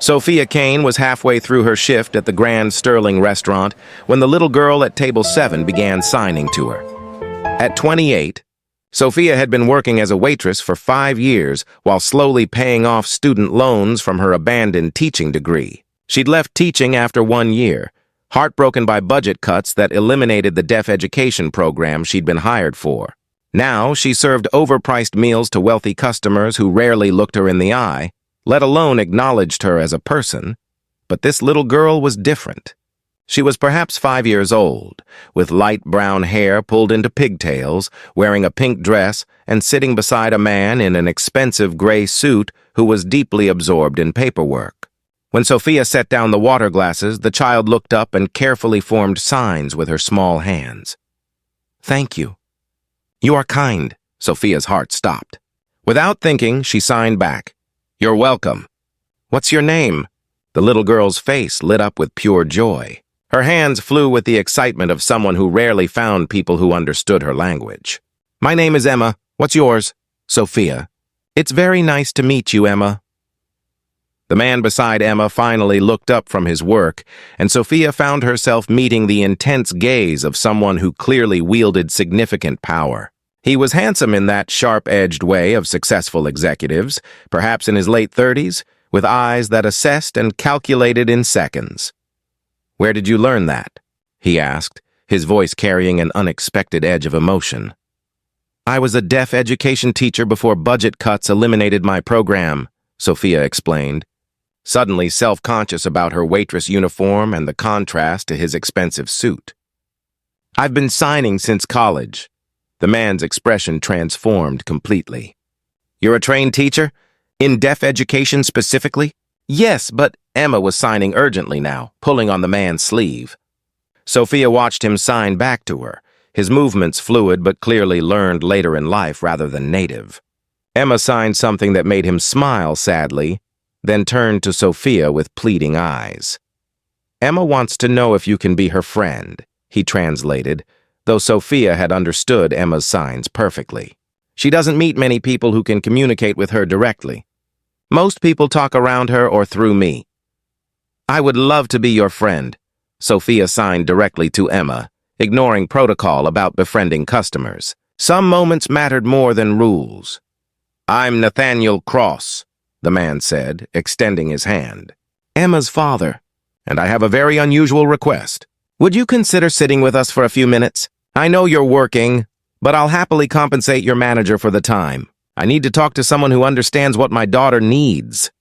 Sophia Kane was halfway through her shift at the Grand Sterling restaurant when the little girl at table 7 began signing to her. At 28, Sophia had been working as a waitress for 5 years while slowly paying off student loans from her abandoned teaching degree. She'd left teaching after 1 year, heartbroken by budget cuts that eliminated the deaf education program she'd been hired for. Now she served overpriced meals to wealthy customers who rarely looked her in the eye, let alone acknowledged her as a person. But this little girl was different. She was perhaps 5 years old, with light brown hair pulled into pigtails, wearing a pink dress and sitting beside a man in an expensive gray suit who was deeply absorbed in paperwork. When Sophia set down the water glasses, the child looked up and carefully formed signs with her small hands. "Thank you." "You are kind." Sophia's heart stopped. Without thinking, she signed back. "You're welcome." "What's your name?" The little girl's face lit up with pure joy. Her hands flew with the excitement of someone who rarely found people who understood her language. "My name is Emma. What's yours?" "Sophia." "It's very nice to meet you, Emma." The man beside Emma finally looked up from his work, and Sophia found herself meeting the intense gaze of someone who clearly wielded significant power. He was handsome in that sharp-edged way of successful executives, perhaps in his late 30s, with eyes that assessed and calculated in seconds. "Where did you learn that?" he asked, his voice carrying an unexpected edge of emotion. "I was a deaf education teacher before budget cuts eliminated my program," Sophia explained, suddenly self-conscious about her waitress uniform and the contrast to his expensive suit. "I've been signing since college." The man's expression transformed completely. "You're a trained teacher? In deaf education specifically?" "Yes, but—" Emma was signing urgently now, pulling on the man's sleeve. Sophia watched him sign back to her, his movements fluid but clearly learned later in life rather than native. Emma signed something that made him smile sadly, then turned to Sophia with pleading eyes. "Emma wants to know if you can be her friend," he translated, though Sophia had understood Emma's signs perfectly. "She doesn't meet many people who can communicate with her directly. Most people talk around her or through me." "I would love to be your friend," Sophia signed directly to Emma, ignoring protocol about befriending customers. Some moments mattered more than rules. "I'm Nathaniel Cross," the man said, extending his hand. "Emma's father. And I have a very unusual request. Would you consider sitting with us for a few minutes? I know you're working, but I'll happily compensate your manager for the time. I need to talk to someone who understands what my daughter needs."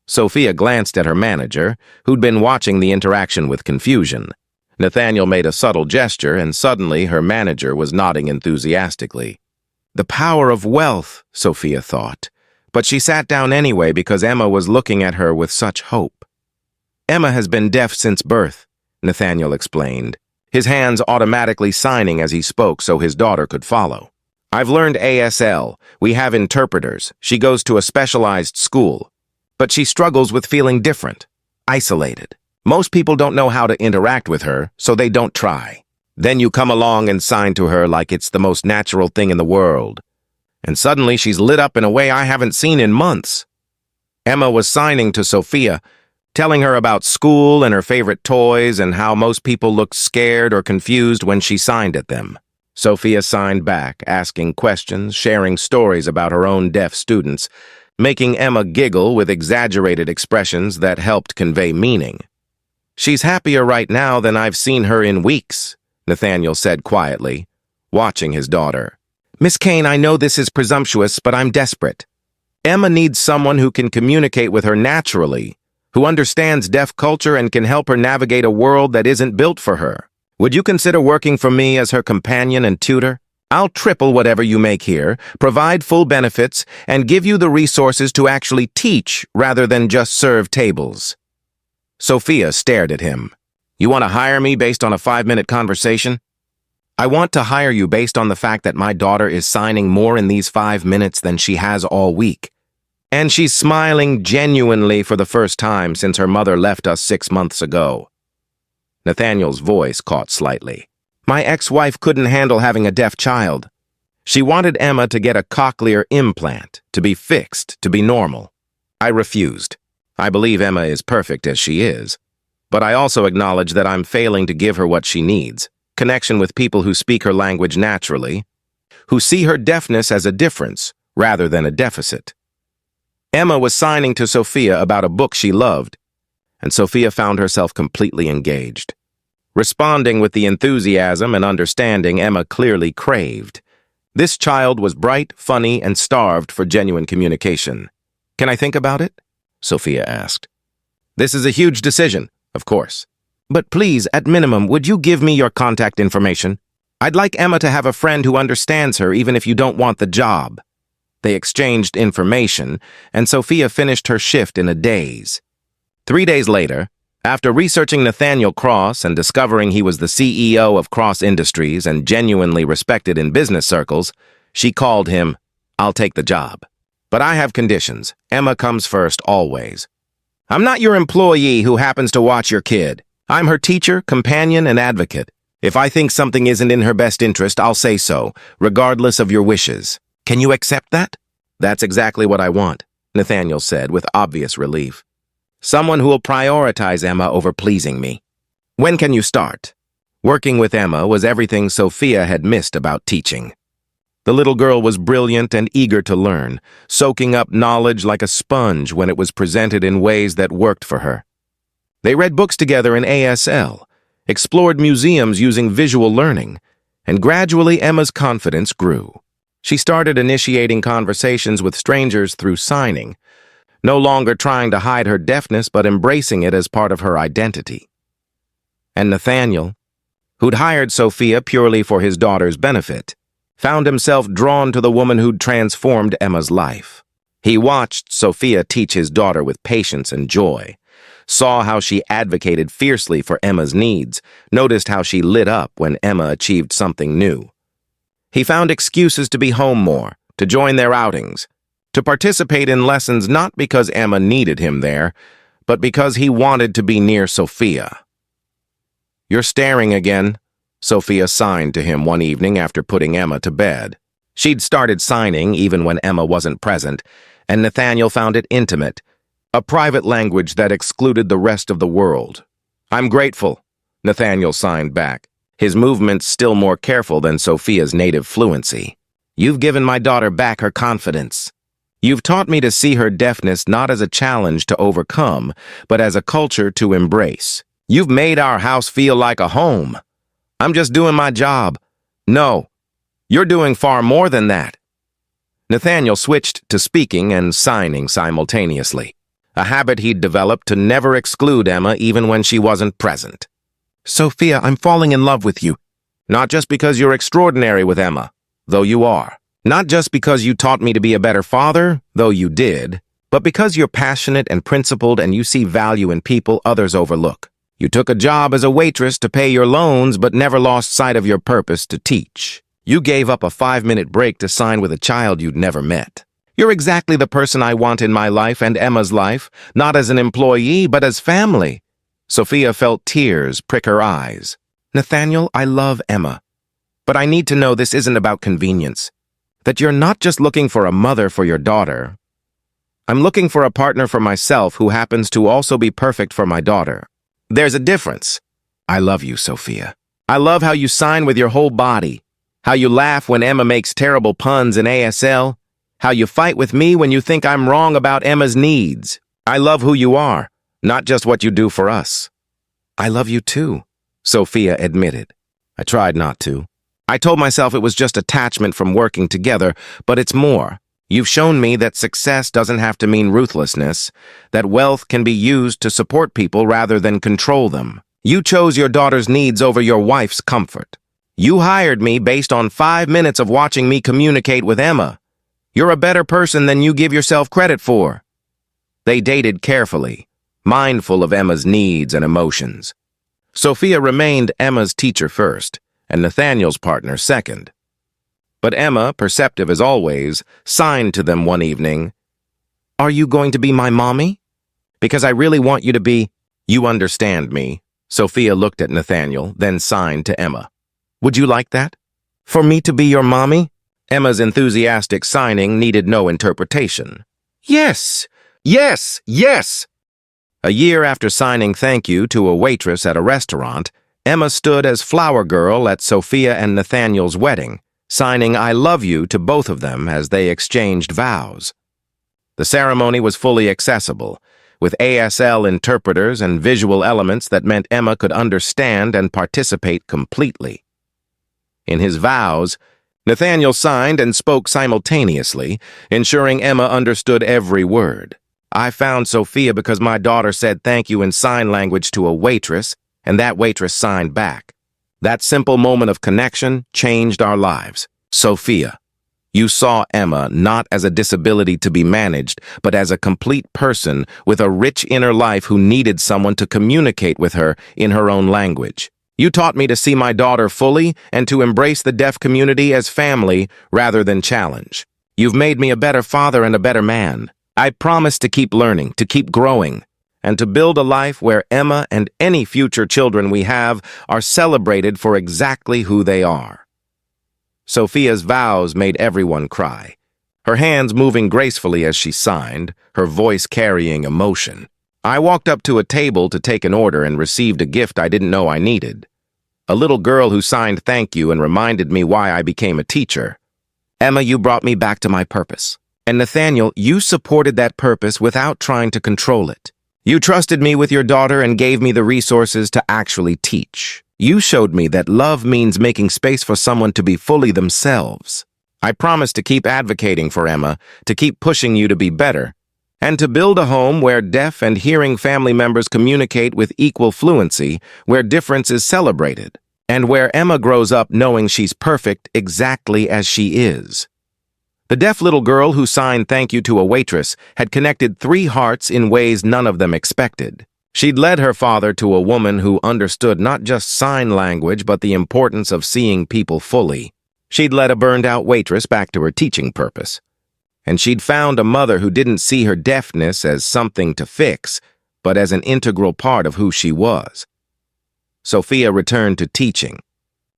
Sophia glanced at her manager, who'd been watching the interaction with confusion. Nathaniel made a subtle gesture, and suddenly her manager was nodding enthusiastically. The power of wealth, Sophia thought, but she sat down anyway because Emma was looking at her with such hope. "Emma has been deaf since birth," Nathaniel explained, his hands automatically signing as he spoke so his daughter could follow. "I've learned ASL. We have interpreters. She goes to a specialized school. But she struggles with feeling different, isolated. Most people don't know how to interact with her, so they don't try. Then you come along and sign to her like it's the most natural thing in the world. And suddenly she's lit up in a way I haven't seen in months." Emma was signing to Sophia, telling her about school and her favorite toys and how most people looked scared or confused when she signed at them. Sophia signed back, asking questions, sharing stories about her own deaf students, making Emma giggle with exaggerated expressions that helped convey meaning. "She's happier right now than I've seen her in weeks," Nathaniel said quietly, watching his daughter. "Miss Kane, I know this is presumptuous, but I'm desperate. Emma needs someone who can communicate with her naturally, who understands deaf culture and can help her navigate a world that isn't built for her. Would you consider working for me as her companion and tutor? I'll triple whatever you make here, provide full benefits, and give you the resources to actually teach rather than just serve tables." Sophia stared at him. "You want to hire me based on a 5-minute conversation?" "I want to hire you based on the fact that my daughter is signing more in these 5 minutes than she has all week. And she's smiling genuinely for the first time since her mother left us 6 months ago." Nathaniel's voice caught slightly. "My ex-wife couldn't handle having a deaf child. She wanted Emma to get a cochlear implant, to be fixed, to be normal. I refused. I believe Emma is perfect as she is, but I also acknowledge that I'm failing to give her what she needs: connection with people who speak her language naturally, who see her deafness as a difference rather than a deficit. Emma was signing to Sophia about a book she loved, and Sophia found herself completely engaged, responding with the enthusiasm and understanding Emma clearly craved. This child was bright, funny, and starved for genuine communication. "Can I think about it?" Sophia asked. "This is a huge decision, of course. But please, at minimum, would you give me your contact information? I'd like Emma to have a friend who understands her even if you don't want the job." They exchanged information, and Sophia finished her shift in a daze. 3 days later, after researching Nathaniel Cross and discovering he was the CEO of Cross Industries and genuinely respected in business circles, she called him. "I'll take the job. But I have conditions. Emma comes first, always. I'm not your employee who happens to watch your kid. I'm her teacher, companion, and advocate. If I think something isn't in her best interest, I'll say so, regardless of your wishes. Can you accept that?" "That's exactly what I want," Nathaniel said with obvious relief. "Someone who will prioritize Emma over pleasing me." "When can you start?" Working with Emma was everything Sophia had missed about teaching. The little girl was brilliant and eager to learn, soaking up knowledge like a sponge when it was presented in ways that worked for her. They read books together in ASL, explored museums using visual learning, and gradually Emma's confidence grew. She started initiating conversations with strangers through signing, no longer trying to hide her deafness but embracing it as part of her identity. And Nathaniel, who'd hired Sophia purely for his daughter's benefit, found himself drawn to the woman who'd transformed Emma's life. He watched Sophia teach his daughter with patience and joy, saw how she advocated fiercely for Emma's needs, noticed how she lit up when Emma achieved something new. He found excuses to be home more, to join their outings, to participate in lessons not because Emma needed him there, but because he wanted to be near Sophia. "You're staring again," Sophia signed to him one evening after putting Emma to bed. She'd started signing even when Emma wasn't present, and Nathaniel found it intimate, a private language that excluded the rest of the world. "I'm grateful," Nathaniel signed back, his movements still more careful than Sophia's native fluency. "You've given my daughter back her confidence. You've taught me to see her deafness not as a challenge to overcome, but as a culture to embrace. You've made our house feel like a home. I'm just doing my job. No, you're doing far more than that." Nathaniel switched to speaking and signing simultaneously, a habit he'd developed to never exclude Emma even when she wasn't present. "Sophia, I'm falling in love with you. Not just because you're extraordinary with Emma, though you are. Not just because you taught me to be a better father, though you did, but because you're passionate and principled and you see value in people others overlook. You took a job as a waitress to pay your loans but never lost sight of your purpose to teach. You gave up a 5-minute break to sign with a child you'd never met. You're exactly the person I want in my life and Emma's life, not as an employee, but as family." Sophia felt tears prick her eyes. "Nathaniel, I love Emma, but I need to know this isn't about convenience, that you're not just looking for a mother for your daughter. I'm looking for a partner for myself who happens to also be perfect for my daughter. There's a difference. I love you, Sophia. I love how you sign with your whole body, how you laugh when Emma makes terrible puns in ASL, how you fight with me when you think I'm wrong about Emma's needs. I love who you are, not just what you do for us." "I love you too," Sophia admitted. I tried not to. I told myself it was just attachment from working together, but it's more. You've shown me that success doesn't have to mean ruthlessness, that wealth can be used to support people rather than control them. You chose your daughter's needs over your wife's comfort. You hired me based on 5 minutes of watching me communicate with Emma. You're a better person than you give yourself credit for." They dated carefully, mindful of Emma's needs and emotions. Sophia remained Emma's teacher first, and Nathaniel's partner second. But Emma, perceptive as always, signed to them one evening, "Are you going to be my mommy? Because I really want you to be—" "You understand me." Sophia looked at Nathaniel, then signed to Emma. "Would you like that? For me to be your mommy?" Emma's enthusiastic signing needed no interpretation. "Yes! Yes! Yes!" A year after signing thank you to a waitress at a restaurant, Emma stood as flower girl at Sophia and Nathaniel's wedding, signing I love you to both of them as they exchanged vows. The ceremony was fully accessible, with ASL interpreters and visual elements that meant Emma could understand and participate completely. In his vows, Nathaniel signed and spoke simultaneously, ensuring Emma understood every word. I found Sophia because my daughter said thank you in sign language to a waitress, and that waitress signed back. That simple moment of connection changed our lives. Sophia, you saw Emma not as a disability to be managed, but as a complete person with a rich inner life who needed someone to communicate with her in her own language. You taught me to see my daughter fully and to embrace the deaf community as family rather than challenge. You've made me a better father and a better man. I promise to keep learning, to keep growing, and to build a life where Emma and any future children we have are celebrated for exactly who they are. Sophia's vows made everyone cry, her hands moving gracefully as she signed, her voice carrying emotion. I walked up to a table to take an order and received a gift I didn't know I needed. A little girl who signed thank you and reminded me why I became a teacher. Emma, you brought me back to my purpose. And Nathaniel, you supported that purpose without trying to control it. You trusted me with your daughter and gave me the resources to actually teach. You showed me that love means making space for someone to be fully themselves. I promise to keep advocating for Emma, to keep pushing you to be better, and to build a home where deaf and hearing family members communicate with equal fluency, where difference is celebrated, and where Emma grows up knowing she's perfect exactly as she is. The deaf little girl who signed thank you to a waitress had connected 3 hearts in ways none of them expected. She'd led her father to a woman who understood not just sign language but the importance of seeing people fully. She'd led a burned-out waitress back to her teaching purpose. And she'd found a mother who didn't see her deafness as something to fix, but as an integral part of who she was. Sophia returned to teaching,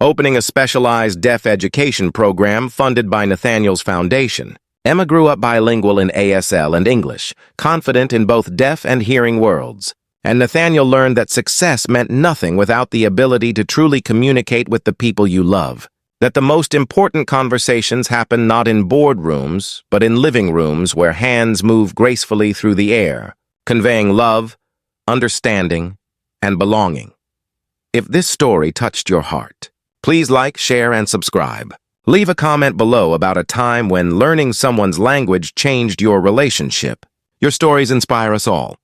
opening a specialized deaf education program funded by Nathaniel's foundation. Emma grew up bilingual in ASL and English, confident in both deaf and hearing worlds. And Nathaniel learned that success meant nothing without the ability to truly communicate with the people you love. That the most important conversations happen not in boardrooms, but in living rooms where hands move gracefully through the air, conveying love, understanding, and belonging. If this story touched your heart, please like, share, and subscribe. Leave a comment below about a time when learning someone's language changed your relationship. Your stories inspire us all.